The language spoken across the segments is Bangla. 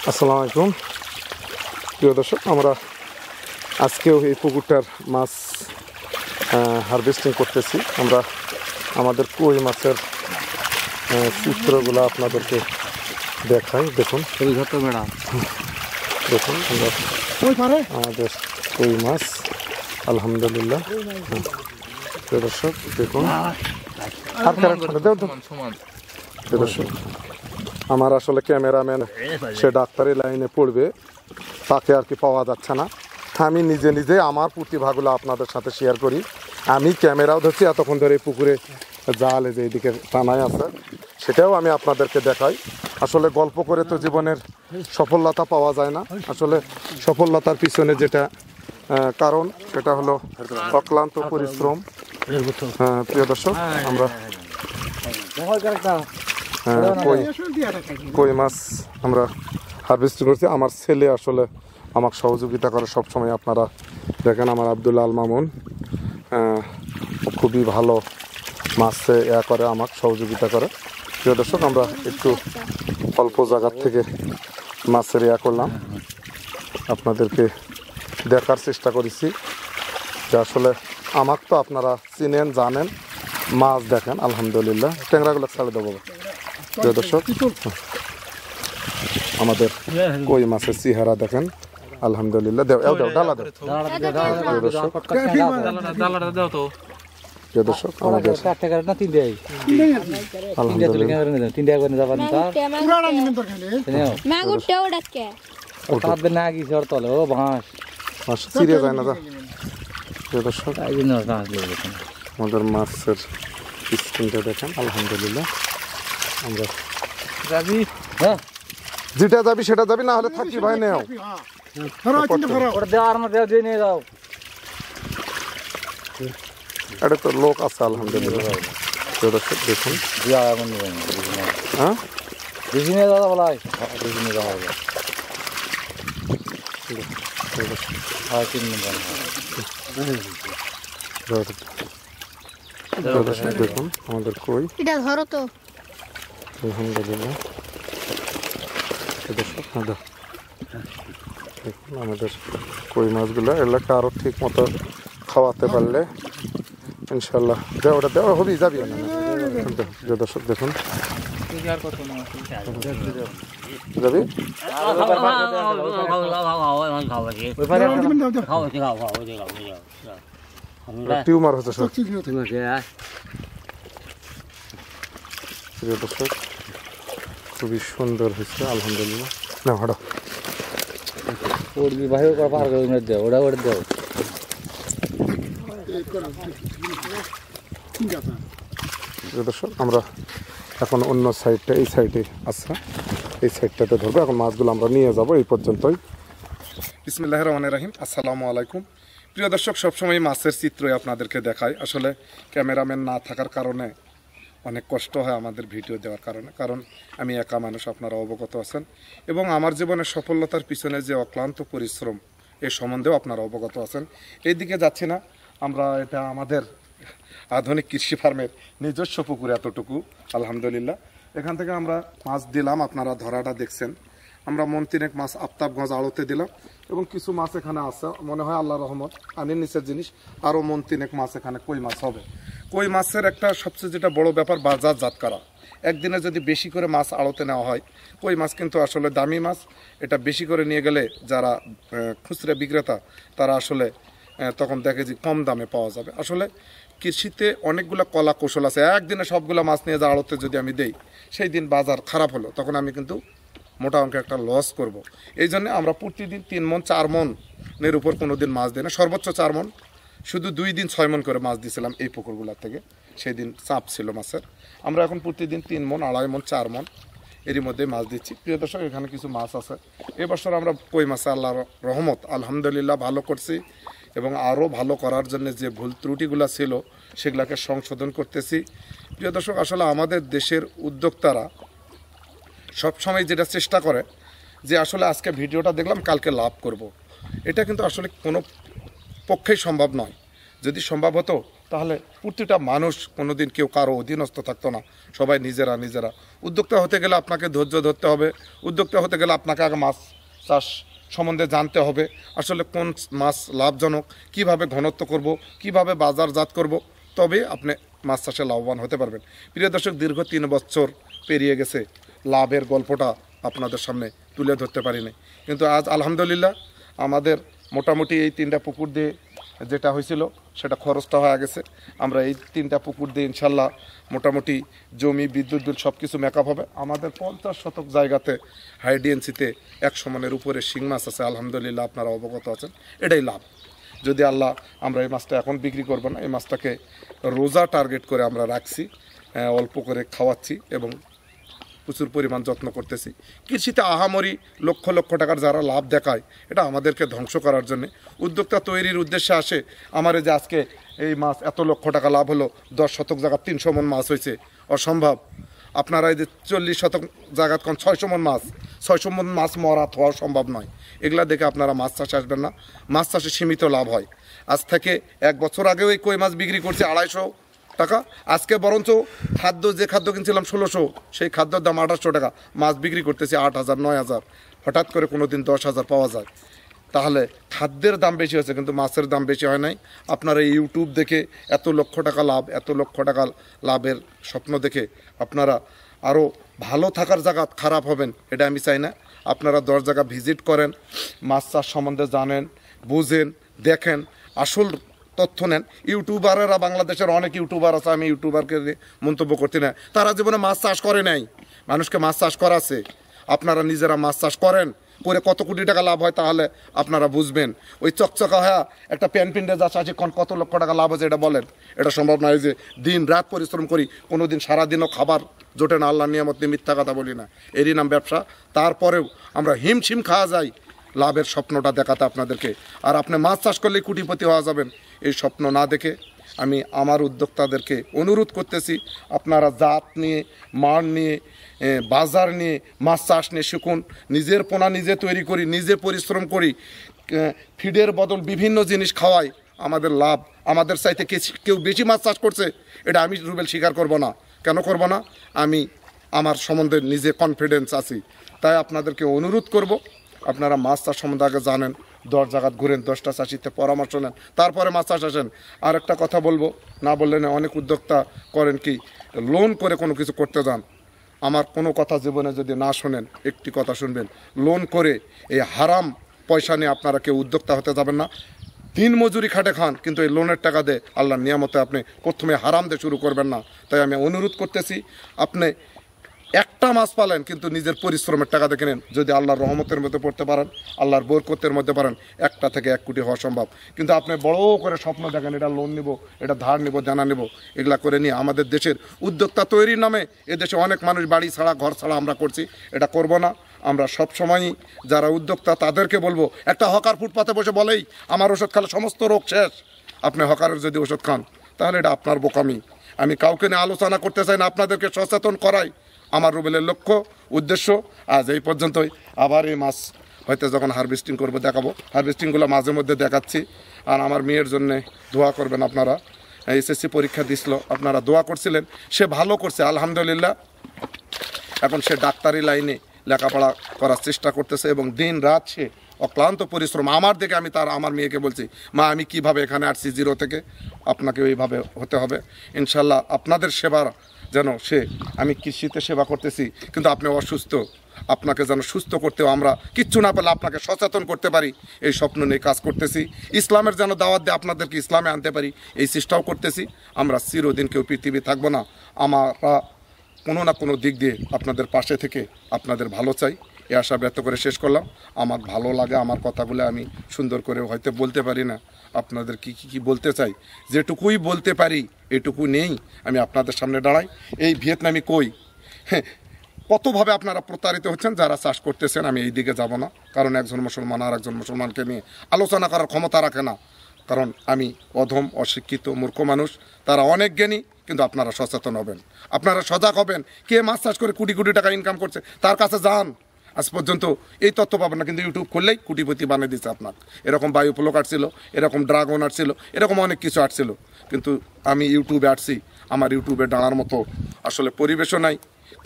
আসসালামু আলাইকুম প্রিয় দর্শক, আমরা আজকেও এই পুকুরটার মাছ হারভেস্টিং করতেছি। আমরা আমাদের কই মাছের চিত্রগুলো আপনাদেরকে দেখাই। দেখুন দেখুন আমরা আমাদের কই মাছ আলহামদুলিল্লাহ। প্রিয় দর্শক দেখুন, প্রিয় দর্শক আমার আসলে ক্যামেরাম্যান সে ডাক্তারি লাইনে পড়বে, তাকে আর কি পাওয়া যাচ্ছে না। আমি নিজে নিজে আমার প্রতিভাগুলো আপনাদের সাথে শেয়ার করি। আমি ক্যামেরাও ধরছি, এতক্ষণ ধরে পুকুরে জাল যে এইদিকে টানায় আছে সেটাও আমি আপনাদেরকে দেখাই। আসলে গল্প করে তো জীবনের সফলতা পাওয়া যায় না। আসলে সফলতার পিছনে যেটা কারণ সেটা হলো অক্লান্ত পরিশ্রম। প্রিয় দর্শক, আমরা কই মাছ আমরা হারভেস্টিং করছি। আমার ছেলে আসলে আমাকে সহযোগিতা করে সবসময়। আপনারা দেখেন আমার আব্দুল আল মামুন খুবই ভালো মাছে করে, আমাকে সহযোগিতা করে। প্রিয় দর্শক, আমরা একটু অল্প জায়গার থেকে মাছের করলাম, আপনাদেরকে দেখার চেষ্টা করেছি যে আসলে আমাকে তো আপনারা চিনেন জানেন। মাছ দেখেন আলহামদুলিল্লাহ, ট্যাংরাগুলো ছাড়ে দেবো। প্রিয় দর্শক, আমাদের কই মাছের চেহারা দেখেন আলহামদুলিল্লাহ। দেও ডালা দেও। প্রিয় দর্শক, আমাদের চিড়ে যায় না। প্রিয় দর্শক, আমাদের মাছের স্কিনটা দেখেন আলহামদুলিল্লাহ। আমরা যেটা যাবি সেটা যাবি, না হলে থাকি ভাই নেও। এটা তো লোক আছে আলহামদুলিল্লাহ। দর্শক দেখুন, দেখুন আমাদের কই আলহামদুলিল্লাহ। দেখুন আমাদের কই মাছগুলো এলাকা আরো ঠিক মতো খাওয়াতে পারলে ইনশাল্লাহ ওটা দেওয়া হবেই যাবি না। দর্শক দেখুন, যাবি টিউমার হচ্ছে। দর্শক খুবই সুন্দর হয়েছে আলহামদুলিল্লাহ। না হাঁটো দর্শক, আমরা এখন অন্য সাইডটা এই সাইডে আছে, এই সাইডটাতে ধরবো। এখন মাছগুলো আমরা নিয়ে যাব। এই পর্যন্তই। বিসমিল্লাহির রহমানির রহিম। আসসালামু আলাইকুম প্রিয় দর্শক, সবসময় মাছের চিত্রই আপনাদেরকে দেখাই। আসলে ক্যামেরাম্যান না থাকার কারণে অনেক কষ্ট হয় আমাদের ভিডিও দেওয়ার কারণে, কারণ আমি একা মানুষ, আপনারা অবগত আছেন। এবং আমার জীবনের সফলতার পিছনে যে অক্লান্ত পরিশ্রম এ সম্বন্ধেও আপনারা অবগত আছেন। এইদিকে যাচ্ছি না আমরা, এটা আমাদের আধুনিক কৃষি ফার্মের নিজস্ব পুকুর এতটুকু আলহামদুলিল্লাহ। এখান থেকে আমরা মাছ দিলাম, আপনারা ধরাটা দেখছেন। আমরা মন তিনেক মাছ আফতাবগঞ্জ আড়তে দিলাম এবং কিছু মাছ এখানে আছে, মনে হয় আল্লাহ রহমত পানির নিচের জিনিস, আরও মন তিনেক মাছ এখানে কই মাছ হবে। কই মাছের একটা সবচেয়ে যেটা বড় ব্যাপার বাজারজাত করা। একদিনে যদি বেশি করে মাছ আড়তে নেওয়া হয়, কই মাছ কিন্তু আসলে দামি মাছ, এটা বেশি করে নিয়ে গেলে যারা খুচরা বিক্রেতা তারা আসলে তখন দেখে যে কম দামে পাওয়া যাবে। আসলে কৃষিতে অনেকগুলো কলা কৌশল আছে। একদিনে সবগুলো মাছ নিয়ে যা আড়তে যদি আমি দেই, সেই দিন বাজার খারাপ হলো, তখন আমি কিন্তু মোটা অঙ্কে একটা লস করব। এই জন্য আমরা প্রতিদিন 3 মণ 4 মণের উপর কোনো দিন মাছ দিই না, সর্বোচ্চ 4 মণ। শুধু 2 দিন 6 মণ করে মাছ দিয়েছিলাম এই পুকুরগুলোর থেকে, সেই দিন চাপ ছিল মাছের। আমরা এখন প্রতিদিন 3 মণ 2.5 মণ 4 মণ এরই মধ্যে মাছ দিচ্ছি। প্রিয় দর্শক, এখানে কিছু মাছ আছে। এবছর আমরা কই মাছে আল্লাহর রহমত আলহামদুলিল্লাহ ভালো করছি এবং আরও ভালো করার জন্য যে ভুল ত্রুটিগুলো ছিল সেগুলোকে সংশোধন করতেছি। প্রিয় দর্শক, আসলে আমাদের দেশের উদ্যোক্তারা সবসময় যেটা চেষ্টা করে যে আসলে আজকে ভিডিওটা দেখলাম কালকে লাভ করব, এটা কিন্তু আসলে কোনো পক্ষেই সম্ভব নয়। যদি সম্ভব হতো তাহলে প্রতিটা মানুষ কোনোদিন কেউ কারো অধীনস্থ থাকতো না, সবাই নিজেরা নিজেরা। উদ্যোক্তা হতে গেলে আপনাকে ধৈর্য ধরতে হবে, উদ্যোক্তা হতে গেলে আপনাকে আগে মাছ চাষ সম্বন্ধে জানতে হবে, আসলে কোন মাছ লাভজনক, কিভাবে ঘনত্ব করব, কিভাবে বাজারজাত করব, তবে আপনি মাছ চাষে লাভবান হতে পারবেন। প্রিয় দর্শক, দীর্ঘ 3 বছর পেরিয়ে গেছে, লাভের গল্পটা আপনাদের সামনে তুলে ধরতে পারিনি, কিন্তু আজ আলহামদুলিল্লাহ আমাদের মোটামুটি এই 3টা পুকুর দিয়ে যেটা হয়েছিল সেটা খরচটা হয়ে গেছে। আমরা এই 3টা পুকুর দিয়ে ইনশাল্লাহ মোটামুটি জমি, বিদ্যুৎ বিল সব কিছু মেকআপ হবে। আমাদের 50 শতক জায়গাতে হাইডিএনসিতে 100 মনের উপরে শিং মাছ আছে, আলহামদুলিল্লাহ আপনারা অবগত আছেন। এটাই লাভ। যদি আল্লাহ, আমরা এই মাছটা এখন বিক্রি করব না, এই মাছটাকে রোজা টার্গেট করে আমরা রাখছি, অল্প করে খাওয়াচ্ছি এবং প্রচুর পরিমাণ যত্ন করতেছি। কৃষিতে আহামরি লক্ষ লক্ষ টাকার যারা লাভ দেখায়, এটা আমাদেরকে ধ্বংস করার জন্য। উদ্যোক্তা তৈরির উদ্দেশ্যে আসে, আমার এই যে আজকে এই মাছ এত লক্ষ টাকা লাভ হলো, 10 শতক জায়গা 300 মন মাছ হয়েছে, অসম্ভব। আপনারা এই যে 40 শতক জায়গা 600 মন মাছ, 600 মন মাছ মরা হওয়া সম্ভব নয়। এগুলা দেখে আপনারা মাছ চাষে আসবেন না। মাছ চাষে সীমিত লাভ হয়। আজ থেকে 1 বছর আগেও এই কই মাছ বিক্রি করছে 250 টাকা, আজকে বরঞ্চ যে খাদ্য কিনছিলাম 1600, সেই খাদ্যের দাম 2800 টাকা, মাছ বিক্রি করতেছি 8000 9000, হঠাৎ করে কোনো দিন 10,000 পাওয়া যায়। তাহলে খাদ্যের দাম বেশি হয়েছে কিন্তু মাছের দাম বেশি হয় নাই। আপনারা ইউটিউব দেখে এত লক্ষ টাকা লাভ, এত লক্ষ টাকা লাভের স্বপ্ন দেখে আপনারা আরও ভালো থাকার জায়গা খারাপ হবেন, এটা আমি চাই না। আপনারা 10 জায়গা ভিজিট করেন, মাছ চাষ সম্বন্ধে জানেন, বুঝেন, দেখেন, আসল তথ্য নেন। ইউটিউবারেরা, বাংলাদেশের অনেক ইউটিউবার আছে, আমি ইউটিউবারকে মন্তব্য করতে না, তারা জীবনে মাছ চাষ করে নাই, মানুষকে মাছ চাষ করাছে। আপনারা নিজেরা মাছ চাষ করেন, করে কত কোটি টাকা লাভ হয় তাহলে আপনারা বুঝবেন। ওই চকচকা হ্যাঁ একটা প্যান পিন্ডে যা চাষে কত লক্ষ টাকা লাভ হয়েছে এটা বলেন, এটা সম্ভব নয়। যে দিন রাত পরিশ্রম করি, কোনো দিন সারাদিনও খাবার জোটে না, আল্লাহ নিয়ামত নিয়ে মিথ্যা কথা বলি না, এরই নাম ব্যবসা। তারপরেও আমরা হিমশিম খাওয়া যাই লাভের স্বপ্নটা দেখাতে আপনাদেরকে। আর আপনি মাছ চাষ করলেই কোটিপতি হওয়া যাবেন, এই স্বপ্ন না দেখে আমি আমার উদ্যোক্তাদেরকে অনুরোধ করতেছি, আপনারা জাত নিয়ে, মান নিয়ে, বাজার নিয়ে, মাছ চাষ নিয়ে শিখুন। নিজের পোনা নিজে তৈরি করি, নিজে পরিশ্রম করি, ফিডের বদল বিভিন্ন জিনিস খাওয়াই, আমাদের লাভ। আমাদের চাইতে কেউ বেশি মাছ চাষ করছে, এটা আমি রুবেল স্বীকার করব না। কেন করব না? আমি আমার সম্বন্ধে নিজে কনফিডেন্স আছি। তাই আপনাদেরকে অনুরোধ করব, আপনারা মাছ চাষ সম্বন্ধে আগে জানেন, 10 জায়গা ঘুরেন, 10টা চাষিতে পরামর্শ নেন, তারপরে মাছ চাষ আসেন। আর একটা কথা বলবো, না বললে না, অনেক উদ্যোক্তা করেন কি, লোন করে কোনো কিছু করতে যান। আমার কোনো কথা জীবনে যদি না শোনেন, একটি কথা শুনবেন, লোন করে এই হারাম পয়সা নিয়ে আপনারা কেউ উদ্যোক্তা হতে যাবেন না। দিন মজুরি খাটে খান, কিন্তু এই লোনের টাকা দিয়ে আল্লাহর নিয়ামতে আপনি প্রথমে হারাম দিয়ে শুরু করবেন না। তাই আমি অনুরোধ করতেছি, আপনি একটা মাছ পালেন কিন্তু নিজের পরিশ্রমের টাকা দেখে নেন। যদি আল্লাহর রহমতের মধ্যে পড়তে পারেন, আল্লাহর বরকতের মধ্যে পারেন, 1 থেকে 1 কোটি হওয়া সম্ভব। কিন্তু আপনি বড় করে স্বপ্ন দেখেন, এটা লোন নিব, এটা ধার নিব, জানা নিব, এগুলা করে নিয়ে আমাদের দেশের উদ্যোক্তা তৈরির নামে এদেশে অনেক মানুষ বাড়ি ছাড়া, ঘর ছাড়া আমরা করছি, এটা করব না। আমরা সবসময়ই যারা উদ্যোক্তা তাদেরকে বলবো, একটা হকার ফুটপাতে বসে বলেই আমার ওষুধ খেলে সমস্ত রোগ শেষ, আপনি হকারের যদি ওষুধ খান তাহলে এটা আপনার বোকামি। আমি কাউকে নিয়ে আলোচনা করতে চাই না, আপনাদেরকে সচেতন করাই আমার রুবেলের লক্ষ্য, উদ্দেশ্য। আজ এই পর্যন্তই। আবার এই মাছ হয়তো যখন হারভেস্টিং করবো দেখাবো, হারভেস্টিংগুলো মাঝে মধ্যে দেখাচ্ছি। আর আমার মেয়ের জন্যে দোয়া করবেন আপনারা, এসএসসি পরীক্ষা দিছিল, আপনারা দোয়া করছিলেন, সে ভালো করছে আলহামদুলিল্লাহ। এখন সে ডাক্তারি লাইনে লেখাপড়া করার চেষ্টা করতেছে এবং দিন রাত সে অক্লান্ত পরিশ্রম। আমার দেখে আমি আমার মেয়েকে বলছি, মা আমি কিভাবে এখানে আসছি 0 থেকে, আপনাকে ওইভাবে হতে হবে ইনশাল্লাহ। আপনাদের সেবা যেন আমি কৃষিতে সেবা করতেছি, কিন্তু আপনি অসুস্থ, আপনাকে যেন সুস্থ করতেও আমরা কিচ্ছু না পেলে আপনাকে সচেতন করতে পারি, এই স্বপ্ন নিয়ে কাজ করতেছি। ইসলামের যেন দাওয়াত দিয়ে আপনাদেরকে ইসলামে আনতে পারি, এই চেষ্টাও করতেছি। আমরা চিরদিন কেউ পৃথিবী থাকবো না, আমরা কোনো না কোনো দিক দিয়ে আপনাদের পাশে থেকে আপনাদের ভালো চাই, এ আশা ব্যক্ত করে শেষ করলাম। আমার ভালো লাগে, আমার কথাগুলো আমি সুন্দর করে হয়তো বলতে পারি না, আপনাদের কি বলতে চাই, যেটুকুই বলতে পারি এটুকু নেই আমি আপনাদের সামনে দাঁড়াই। এই ভিয়েতনামি কই, হ্যাঁ, কতভাবে আপনারা প্রতারিত হচ্ছেন যারা চাষ করতেছেন, আমি এই দিকে যাব না, কারণ একজন মুসলমান আর একজন মুসলমানকে নিয়ে আলোচনা করার ক্ষমতা রাখে না। কারণ আমি অধম, অশিক্ষিত, মূর্খ মানুষ, তারা অনেক জ্ঞানী, কিন্তু আপনারা সচেতন হবেন, আপনারা সজাগ হবেন। কে মাছ চাষ করে কোটি কোটি টাকা ইনকাম করছে তার কাছে যান, আজ পর্যন্ত এই তথ্য পাবেন না, কিন্তু ইউটিউব খুললেই কোটিপতি বানিয়ে দিচ্ছে আপনার। এরকম বায়ুফ্লক আসছিল, এরকম ড্রাগন আসছিল, এরকম অনেক কিছু আসছিল। কিন্তু আমি ইউটিউবে আসছি, আমার ইউটিউবে দাঁড়ার মতো আসলে পরিবেশও নাই,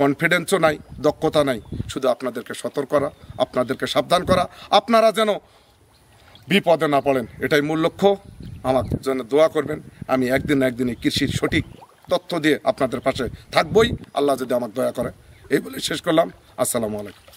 কনফিডেন্সও নাই, দক্ষতা নাই। শুধু আপনাদেরকে সতর্ক করা, আপনাদেরকে সাবধান করা, আপনারা যেন বিপদে না পড়েন, এটাই মূল লক্ষ্য। আমার জন্য দোয়া করবেন। আমি একদিন না একদিন এই কৃষির সঠিক তথ্য দিয়ে আপনাদের পাশে থাকবই, আল্লাহ যদি আমাকে দয়া করে। এই বলে শেষ করলাম। আসসালামু আলাইকুম।